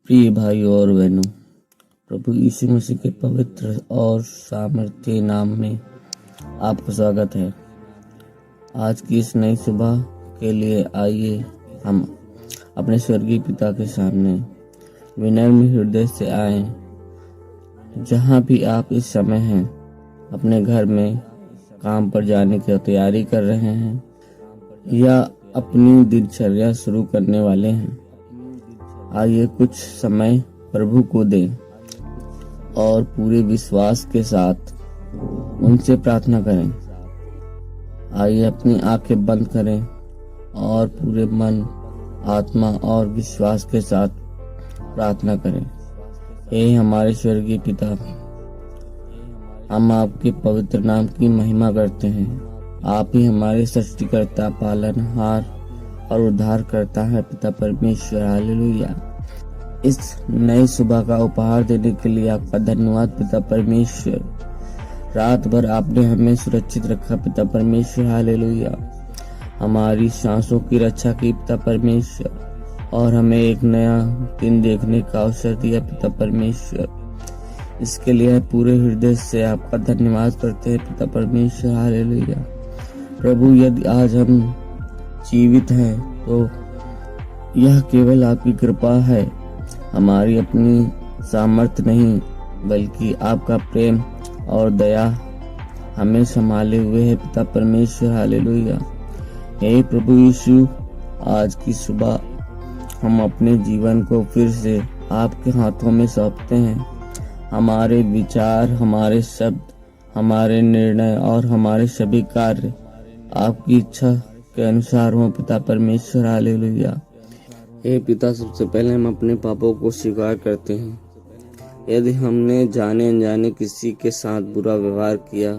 प्रिय भाइयों और बहनों, प्रभु यीशु मसीह के पवित्र और सामर्थ्य नाम में आपका स्वागत है। आज की इस नई सुबह के लिए आइए हम अपने स्वर्गीय पिता के सामने विनम्र हृदय से आए। जहाँ भी आप इस समय हैं, अपने घर में काम पर जाने की तैयारी कर रहे हैं या अपनी दिनचर्या शुरू करने वाले हैं, आइए कुछ समय प्रभु को दें और पूरे विश्वास के साथ उनसे प्रार्थना करें। आइए अपनी आंखें बंद करें और पूरे मन, आत्मा और विश्वास के साथ प्रार्थना करें। हे हमारे स्वर्गीय पिता, हम आपके पवित्र नाम की महिमा करते हैं। आप ही हमारे सृष्टिकर्ता, पालनहार और उद्धार करता है पिता परमेश्वर। हालेलुया। इस नई सुबह का उपहार देने के लिए आपका धन्यवाद पिता परमेश्वर। रात भर आपने हमें सुरक्षित रखा पिता परमेश्वर। हालेलुया। हमारी सांसों की रक्षा की पिता परमेश्वर और हमें एक नया दिन देखने का अवसर दिया पिता परमेश्वर। इसके लिए पूरे हृदय से आपका धन्यवाद करते हैं पिता परमेश्वर। हालेलुया। प्रभु, यदि आज हम जीवित हैं तो यह केवल आपकी कृपा है, हमारी अपनी सामर्थ्य नहीं, बल्कि आपका प्रेम और दया हमें संभाले हुए है पिता परमेश्वर। हालेलुया। हे प्रभु यीशु, आज की सुबह हम अपने जीवन को फिर से आपके हाथों में सौंपते हैं। हमारे विचार, हमारे शब्द, हमारे निर्णय और हमारे सभी कार्य आपकी इच्छा के अनुसार हो पिता परमेश्वर। हालेलुया। हे पिता, सबसे पहले हम अपने पापों को स्वीकार करते हैं। यदि हमने जाने अनजाने किसी के साथ बुरा व्यवहार किया,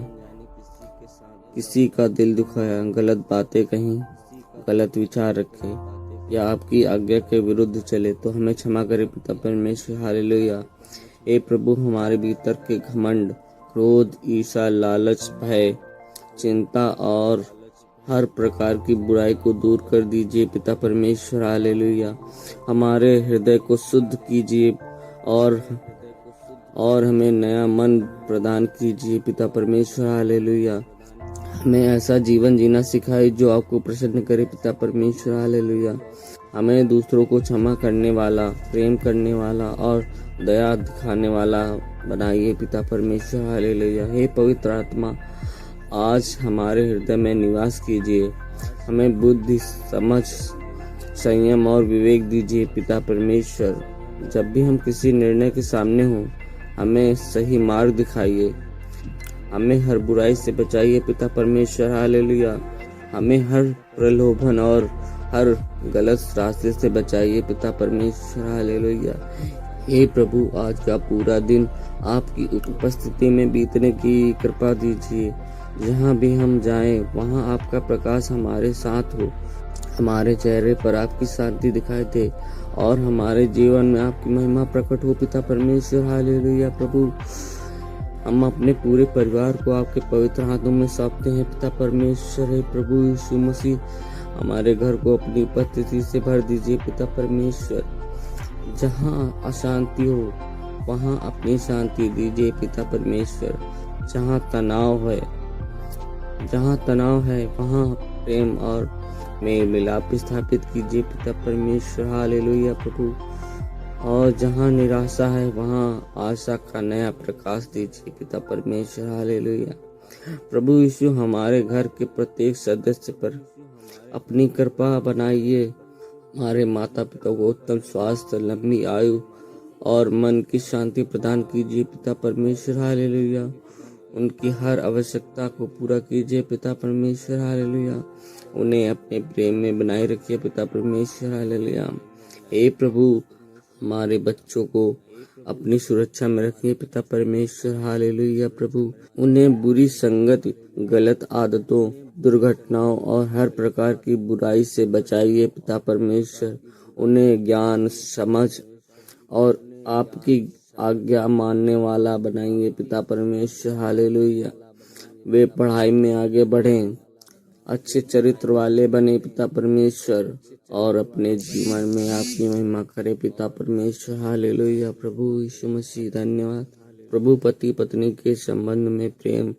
किसी का दिल दुखाया, गलत बातें कहीं, गलत विचार रखे या आपकी आज्ञा के विरुद्ध चले, तो हमें क्षमा करे पिता परमेश्वर। हालेलुया। हे प्रभु, हमारे भीतर के घमंड, क्रोध, ईर्ष्या, लालच, भय, चिंता और हर प्रकार की बुराई को दूर कर दीजिए पिता परमेश्वर। हालेलुया। हमारे हृदय को शुद्ध कीजिए और हमें नया मन प्रदान कीजिए पिता परमेश्वर। हालेलुया। हमें ऐसा जीवन जीना सिखाए जो आपको प्रसन्न करे पिता परमेश्वर। हालेलुया। हमें दूसरों को क्षमा करने वाला, प्रेम करने वाला और दया दिखाने वाला बनाइए पिता परमेश्वर। हालेलुया। हे पवित्र आत्मा, आज हमारे हृदय में निवास कीजिए। हमें बुद्धि, समझ, संयम और विवेक दीजिए पिता परमेश्वर। जब भी हम किसी निर्णय के सामने हों, हमें सही मार्ग दिखाइए। हमें हर बुराई से बचाइए पिता परमेश्वर। हालेलुया। हमें हर प्रलोभन और हर गलत रास्ते से बचाइए पिता परमेश्वर। हालेलुया। हे प्रभु, आज का पूरा दिन आपकी उपस्थिति में बीतने की कृपा दीजिए। जहाँ भी हम जाएं, वहाँ आपका प्रकाश हमारे साथ हो, हमारे चेहरे पर आपकी शांति दिखाई दे और हमारे जीवन में आपकी महिमा प्रकट हो पिता परमेश्वर। हालेलुया। प्रभु, हम अपने पूरे परिवार को आपके पवित्र हाथों में सौंपते हैं पिता परमेश्वर। है प्रभु यीशु मसीह, हमारे घर को अपनी उपस्थिति से भर दीजिए पिता परमेश्वर। जहाँ अशांति हो, वहाँ अपनी शांति दीजिए पिता परमेश्वर। जहाँ तनाव है वहाँ प्रेम और मेल मिलाप स्थापित कीजिए पिता परमेश्वर। हालेलुया प्रभु। और जहाँ निराशा है, वहाँ आशा का नया प्रकाश दीजिए पिता परमेश्वर। हालेलुया। प्रभु यीशु, हमारे घर के प्रत्येक सदस्य पर अपनी कृपा बनाइए। हमारे माता पिता को उत्तम स्वास्थ्य, लंबी आयु और मन की शांति प्रदान कीजिए पिता परमेश्वर। हालेलुया। उनकी हर आवश्यकता को पूरा कीजिए पिता परमेश्वर। हालेलुया। उन्हें अपने प्रेम में बनाए रखिए पिता परमेश्वर। हालेलुया। हे प्रभु, हमारे बच्चों को अपनी सुरक्षा में रखिए पिता परमेश्वर। हालेलुया। प्रभु, उन्हें बुरी संगत, गलत आदतों, दुर्घटनाओं और हर प्रकार की बुराई से बचाइए पिता परमेश्वर। उन्हें ज्ञान, समझ और आपकी आज्ञा मानने वाला बनाइए पिता परमेश्वर। हालेलुया। वे पढ़ाई में आगे बढ़ें अच्छे चरित्र वाले बने पिता परमेश्वर, और अपने जीवन में आपकी महिमा करे पिता परमेश्वर। हालेलुया। प्रभु यीशु मसीह धन्यवाद। प्रभु पति पत्नी के संबंध में प्रेम,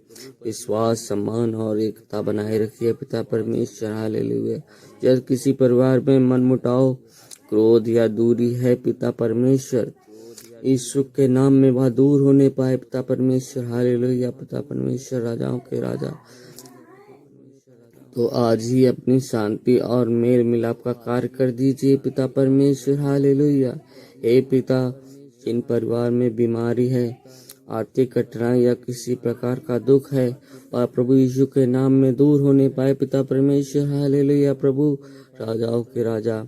विश्वास, सम्मान और एकता बनाए रखिए पिता परमेश्वर। हालेलुया। जब किसी परिवार में मनमुटाव, क्रोध या दूरी है पिता परमेश्वर, यीशु के नाम में वह दूर होने पाए पिता परमेश्वर। हालेलुया। पिता परमेश्वर, राजाओं के राजा, तो आज ही अपनी शांति और मेल मिलाप का कार्य कर दीजिए पिता परमेश्वर। हालेलुया। हे पिता, जिन परिवार में बीमारी है, आर्थिक कठिनाई या किसी प्रकार का दुख है, और प्रभु यीशु के नाम में दूर होने पाए पिता परमेश्वर। हालेलुया। प्रभु राजाओं के राजा,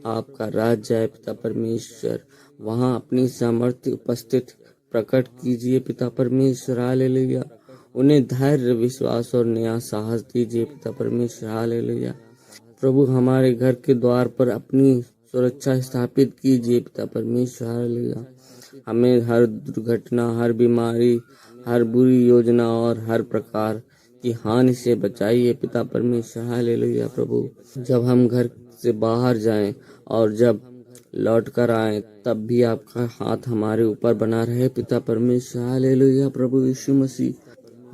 आपका राज्य है पिता परमेश्वर, वहाँ अपनी सामर्थ्य उपस्थित प्रकट कीजिए पिता परमेश्वर। हालेलुया। उन्हें धैर्य, विश्वास और नया साहस दीजिए पिता परमेश्वर। हालेलुया। प्रभु हमारे घर के द्वार पर अपनी सुरक्षा स्थापित कीजिए पिता परमेश्वर। हालेलुया। हमें हर दुर्घटना, हर बीमारी, हर बुरी योजना और हर प्रकार की हानि से बचाइए पिता परमेश्वर। हालेलुया। प्रभु जब हम घर से बाहर जाएं और जब लौट कर आए, तब भी आपका हाथ हमारे ऊपर बना रहे पिता परमेश्वर। हालेलुया। प्रभु यीशु मसीह,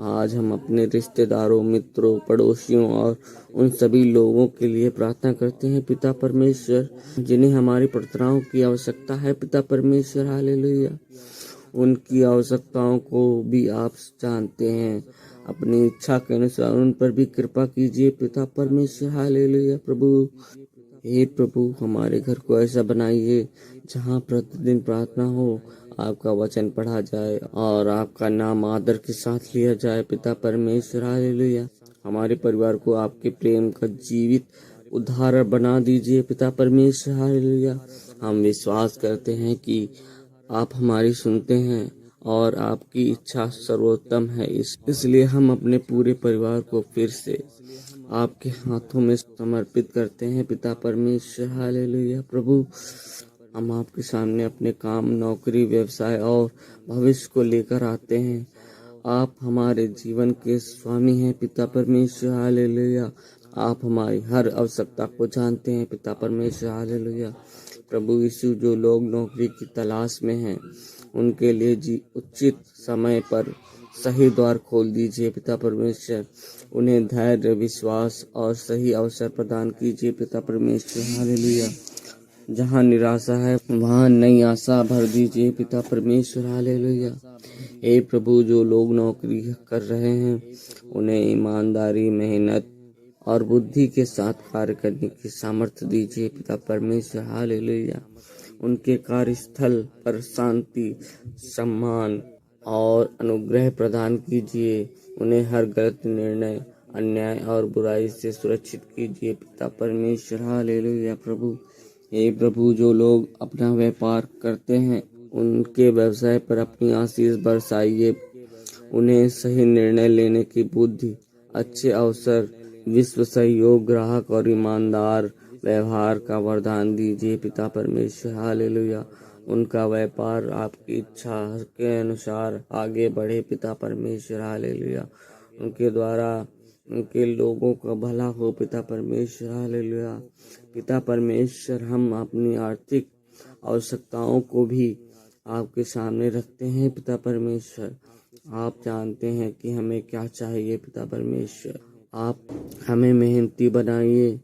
आज हम अपने रिश्तेदारों, मित्रों, पड़ोसियों और उन सभी लोगों के लिए प्रार्थना करते हैं पिता परमेश्वर, जिन्हें हमारी प्रार्थनाओं की आवश्यकता है पिता परमेश्वर। हालेलुया। उनकी आवश्यकताओं को भी आप जानते हैं। अपनी इच्छा के अनुसार उन पर भी कृपा कीजिए पिता परमेश्वर। हालेलुया। प्रभु, हे प्रभु, हमारे घर को ऐसा बनाइए जहाँ प्रतिदिन प्रार्थना हो, आपका वचन पढ़ा जाए और आपका नाम आदर के साथ लिया जाए पिता परमेश्वर। हालेलुया। हमारे परिवार को आपके प्रेम का जीवित उदाहरण बना दीजिए पिता परमेश्वर। हालेलुया। हम विश्वास करते हैं कि आप हमारी सुनते हैं और आपकी इच्छा सर्वोत्तम है। इसलिए हम अपने पूरे परिवार को फिर से आपके हाथों में समर्पित करते हैं पिता परमेश्वर। हालेलुया। प्रभु, हम आपके सामने अपने काम, नौकरी, व्यवसाय और भविष्य को लेकर आते हैं। आप हमारे जीवन के स्वामी हैं पिता परमेश्वर। हालेलुया। आप हमारी हर आवश्यकता को जानते हैं पिता परमेश्वर। हालेलुया। प्रभु यीशु, जो लोग नौकरी की तलाश में हैं, उनके लिए उचित समय पर सही द्वार खोल दीजिए पिता परमेश्वर। उन्हें धैर्य, विश्वास और सही अवसर प्रदान कीजिए पिता परमेश्वर। हालेलुया। जहाँ निराशा है, वहाँ नई आशा भर दीजिए पिता परमेश्वर। हालेलुया। हे प्रभु, जो लोग नौकरी कर रहे हैं, उन्हें ईमानदारी, मेहनत और बुद्धि के साथ कार्य करने की सामर्थ्य दीजिए पिता परमेश्वर। हालेलुया। उनके कार्यस्थल पर शांति, सम्मान और अनुग्रह प्रदान कीजिए। उन्हें हर गलत निर्णय, अन्याय और बुराई से सुरक्षित कीजिए पिता परमेश्वर। हालेलुया। प्रभु, हे प्रभु, जो लोग अपना व्यापार करते हैं, उनके व्यवसाय पर अपनी आशीष बरसाइए। उन्हें सही निर्णय लेने की बुद्धि, अच्छे अवसर, विश्व सहयोग, ग्राहक और ईमानदार व्यवहार का वरदान दीजिए पिता परमेश्वर। हालेलुया। उनका व्यापार आपकी इच्छा के अनुसार आगे बढ़े पिता परमेश्वर। हालेलुया। उनके द्वारा उनके लोगों का भला हो पिता परमेश्वर। हालेलुया। पिता परमेश्वर, हम अपनी आर्थिक आवश्यकताओं को भी आपके सामने रखते हैं पिता परमेश्वर। आप जानते हैं कि हमें क्या चाहिए पिता परमेश्वर। आप हमें मेहनती बनाइए,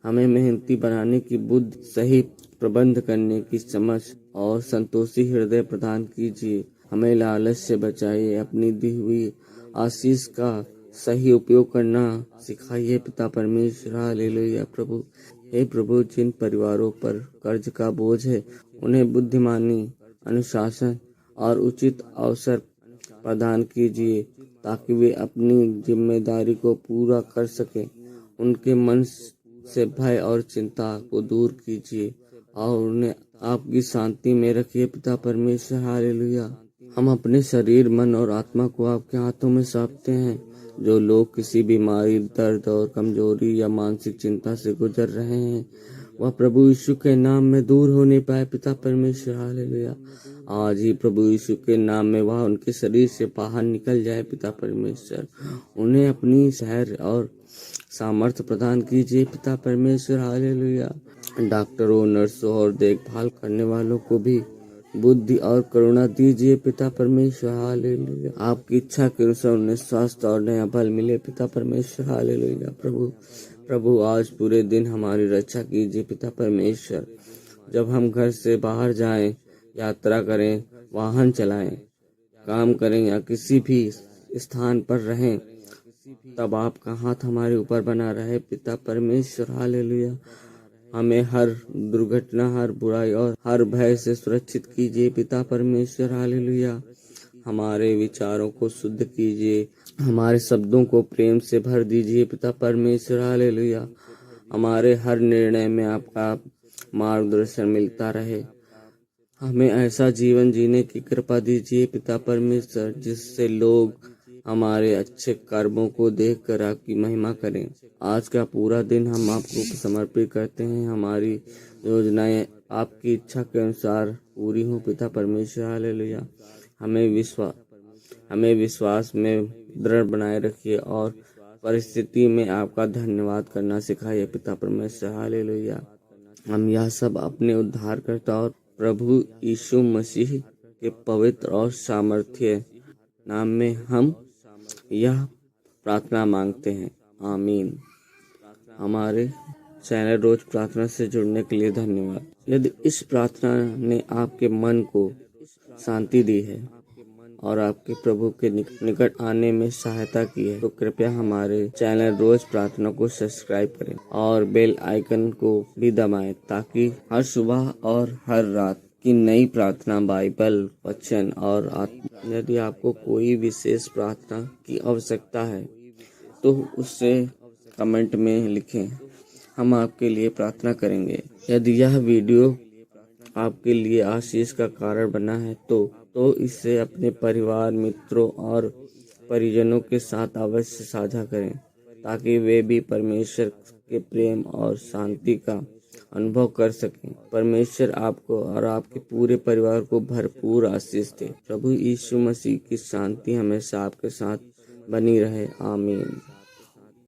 हमें मेहनती बनाने की बुद्धि, सही प्रबंध करने की समझ और संतोषी हृदय प्रदान कीजिए। हमें लालच से बचाइए। अपनी दी हुई आशीष का सही उपयोग करना सिखाइए पिता परमेश्वर। हालेलुया। प्रभु, हे प्रभु, जिन परिवारों पर कर्ज का बोझ है, उन्हें बुद्धिमानी, अनुशासन और उचित अवसर प्रदान कीजिए, ताकि वे अपनी जिम्मेदारी को पूरा कर सकें। उनके मन से भय और चिंता को दूर कीजिए और उन्हें आपकी शांति में रखिए पिता परमेश्वर। हालेलुया। हम अपने शरीर, मन और आत्मा को आपके हाथों में सौंपते हैं। जो लोग किसी बीमारी, दर्द और कमजोरी या मानसिक चिंता से गुजर रहे हैं, वह प्रभु यीशु के नाम में दूर होने पाए पिता परमेश्वर। हालेलुया। आज ही प्रभु यीशु के नाम में वह उनके शरीर से बाहर निकल जाए पिता परमेश्वर। उन्हें अपनी शहर और सामर्थ्य प्रदान कीजिए पिता परमेश्वर। हालेलुया। डॉक्टरों, नर्सों और देखभाल करने वालों को भी बुद्धि और करुणा दीजिए पिता परमेश्वर। हालेलुया। आपकी इच्छा के अनुसार उन्हें स्वास्थ्य और नया बल मिले पिता परमेश्वर। हालेलुया। प्रभु आज पूरे दिन हमारी रक्षा कीजिए पिता परमेश्वर। जब हम घर से बाहर जाएं, यात्रा करें, वाहन चलाएं, काम करें या किसी भी स्थान पर रहें, तब आपका हाथ हमारे ऊपर बना रहे पिता परमेश्वर। हालेलुया। हमें हर दुर्घटना, हर बुराई और हर भय से सुरक्षित कीजिए पिता परमेश्वर। हालेलुया। हमारे विचारों को शुद्ध कीजिए, हमारे शब्दों को प्रेम से भर दीजिए पिता परमेश्वर। हालेलुया। हमारे हर निर्णय में आपका मार्गदर्शन मिलता रहे। हमें ऐसा जीवन जीने की कृपा दीजिए पिता परमेश्वर, जिससे लोग हमारे अच्छे कर्मों को देखकर आपकी महिमा करें। आज का पूरा दिन हम आपको समर्पित करते हैं। हमारी योजनाएं आपकी इच्छा के अनुसार पूरी हों पिता परमेश्वर। हालेलुया। हमें विश्वास में दृढ़ बनाए रखिए और परिस्थिति में आपका धन्यवाद करना सिखाइए पिता परमेश्वर। हालेलुया। हम यह सब अपने उद्धारकर्ता और प्रभु यीशु मसीह के पवित्र और सामर्थ्य नाम में हम यह प्रार्थना मांगते हैं। आमीन। हमारे चैनल रोज प्रार्थना से जुड़ने के लिए धन्यवाद। यदि इस प्रार्थना ने आपके मन को शांति दी है और आपके प्रभु के निकट आने में सहायता की है, तो कृपया हमारे चैनल रोज प्रार्थना को सब्सक्राइब करें और बेल आइकन को भी दबाएं, ताकि हर सुबह और हर रात की नई प्रार्थना, बाइबल वचन और यदि आपको कोई विशेष प्रार्थना की आवश्यकता है तो उससे कमेंट में लिखें, हम आपके लिए प्रार्थना करेंगे। यदि यह वीडियो आपके लिए आशीष का कारण बना है तो इसे अपने परिवार, मित्रों और परिजनों के साथ अवश्य साझा करें, ताकि वे भी परमेश्वर के प्रेम और शांति का अनुभव कर सकें। परमेश्वर आपको और आपके पूरे परिवार को भरपूर आशीष दे। प्रभु यीशु मसीह की शांति हमेशा आपके साथ बनी रहे। आमीन।